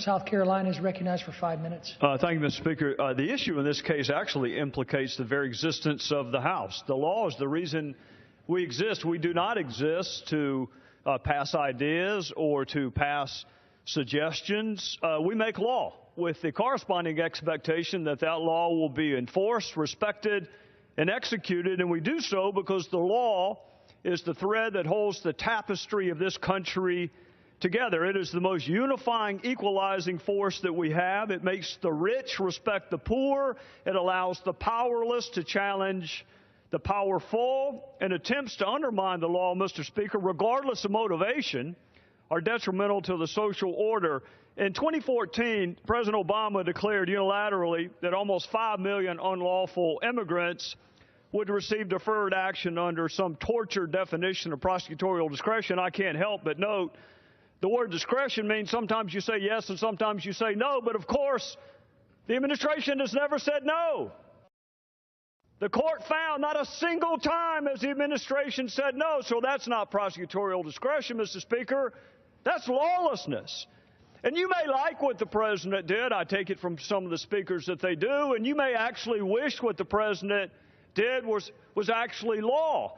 South Carolina is recognized for 5 minutes. Thank you, Mr. Speaker. The issue in this case actually implicates the very existence of the House. The law is the reason we exist. We do not exist to pass ideas or to pass suggestions. We make law with the corresponding expectation that that law will be enforced, respected, and executed. And we do so because the law is the thread that holds the tapestry of this country together. It is the most unifying, equalizing force that we have. It makes the rich respect the poor. It allows the powerless to challenge the powerful, and attempts to undermine the law, Mr. Speaker, regardless of motivation, are detrimental to the social order. In 2014, President Obama declared unilaterally that almost 5 million unlawful immigrants would receive deferred action under some tortured definition of prosecutorial discretion. I can't help but note the word discretion means sometimes you say yes and sometimes you say no, but of course, the administration has never said no. The court found not a single time has the administration said no, so that's not prosecutorial discretion, Mr. Speaker. That's lawlessness. And you may like what the president did. I take it from some of the speakers that they do, and you may actually wish what the president did was actually law.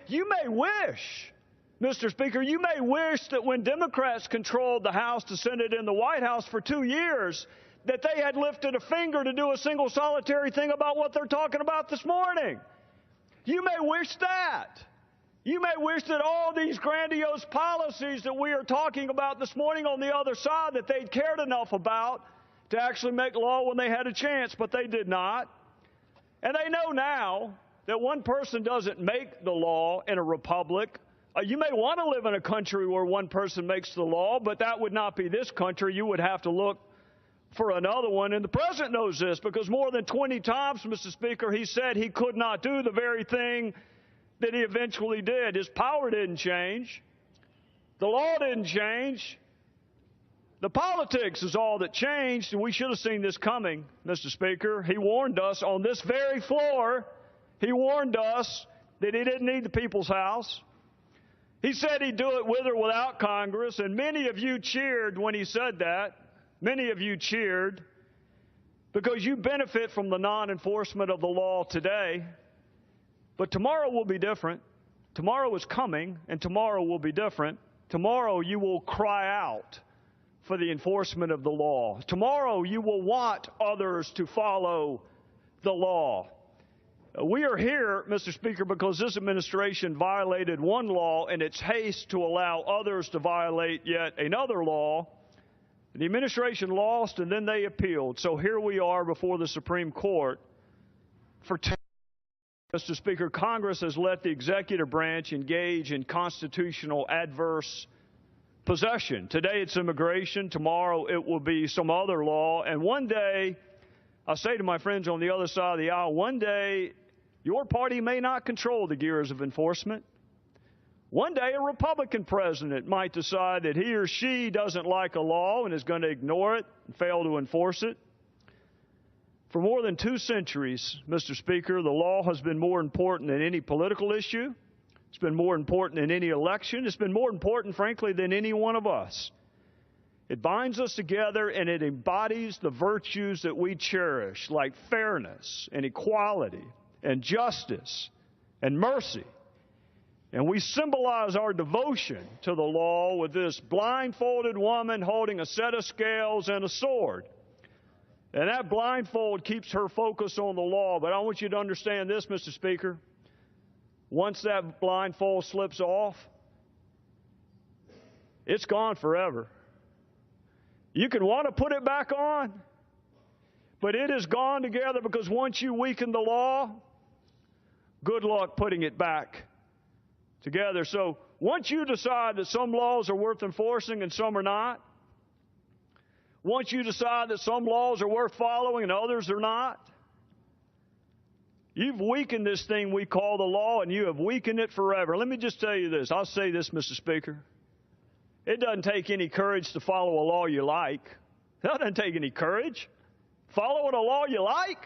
You may wish, Mr. Speaker, you may wish that when Democrats controlled the House, the Senate, and the White House for 2 years, that they had lifted a finger to do a single solitary thing about what they're talking about this morning. You may wish that. You may wish that all these grandiose policies that we are talking about this morning on the other side, that they'd cared enough about to actually make law when they had a chance, but they did not. And they know now that one person doesn't make the law in a republic. You may want to live in a country where one person makes the law, but that would not be this country. You would have to look for another one. And the president knows this because more than 20 times, Mr. Speaker, he said he could not do the very thing that he eventually did. His power didn't change. The law didn't change. The politics is all that changed, and we should have seen this coming, Mr. Speaker. He warned us on this very floor. He warned us that he didn't need the people's house. He said he'd do it with or without Congress, and many of you cheered when he said that. Many of you cheered because you benefit from the non-enforcement of the law today. But tomorrow will be different. Tomorrow is coming, and tomorrow will be different. Tomorrow you will cry out for the enforcement of the law. Tomorrow you will want others to follow the law. We are here, Mr. Speaker, because this administration violated one law in its haste to allow others to violate yet another law. The administration lost, and then they appealed. So here we are before the Supreme Court. For 10 years, Mr. Speaker, Congress has let the executive branch engage in constitutional adverse possession. Today it's immigration. Tomorrow it will be some other law. And one day, I say to my friends on the other side of the aisle, one day your party may not control the gears of enforcement. One day, a Republican president might decide that he or she doesn't like a law and is going to ignore it and fail to enforce it. For more than 2 centuries, Mr. Speaker, the law has been more important than any political issue. It's been more important than any election. It's been more important, frankly, than any one of us. It binds us together, and it embodies the virtues that we cherish, like fairness and equality and justice and mercy. And we symbolize our devotion to the law with this blindfolded woman holding a set of scales and a sword. And that blindfold keeps her focus on the law. But I want you to understand this, Mr. Speaker. Once that blindfold slips off, it's gone forever. You can want to put it back on, but it is gone together because once you weaken the law, good luck putting it back together. So once you decide that some laws are worth enforcing and some are not, once you decide that some laws are worth following and others are not, you've weakened this thing we call the law, and you have weakened it forever. Let me just tell you this. I'll say this, Mr. Speaker. It doesn't take any courage to follow a law you like. That doesn't take any courage. Following a law you like?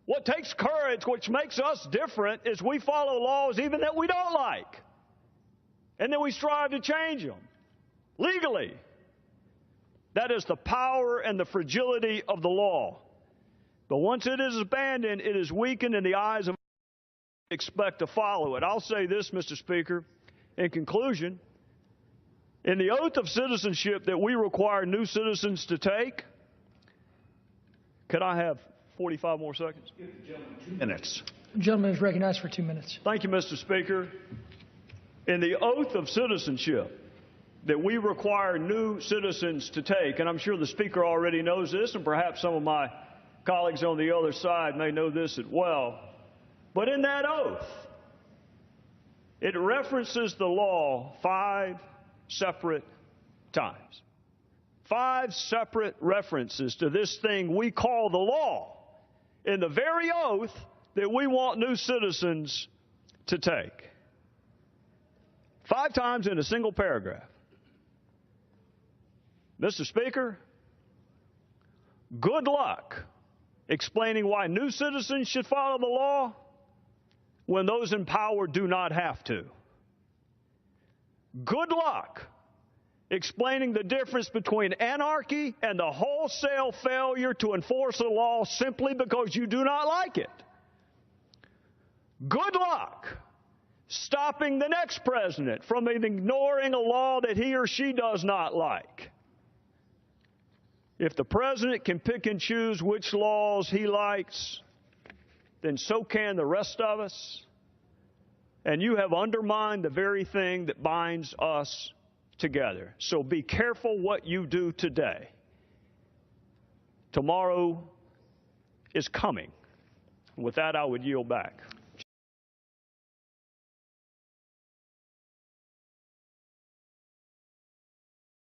What takes courage, which makes us different, is we follow laws even that we don't like. And then we strive to change them legally. That is the power and the fragility of the law. But once it is abandoned, it is weakened in the eyes of those who expect to follow it. I'll say this, Mr. Speaker, in conclusion. In the oath of citizenship that we require new citizens to take, could I have 45 more seconds? Give the gentleman 2 minutes. The gentleman is recognized for 2 minutes. Thank you, Mr. Speaker. In the oath of citizenship that we require new citizens to take, and I'm sure the Speaker already knows this, and perhaps some of my colleagues on the other side may know this as well, but in that oath, it references the law 5 separate times. 5 separate references to this thing we call the law in the very oath that we want new citizens to take. 5 times in a single paragraph. Mr. Speaker, good luck explaining why new citizens should follow the law when those in power do not have to. Good luck explaining the difference between anarchy and the wholesale failure to enforce the law simply because you do not like it. Good luck stopping the next president from ignoring a law that he or she does not like. If the president can pick and choose which laws he likes, then so can the rest of us. And you have undermined the very thing that binds us together. So be careful what you do today. Tomorrow is coming. With that, I would yield back.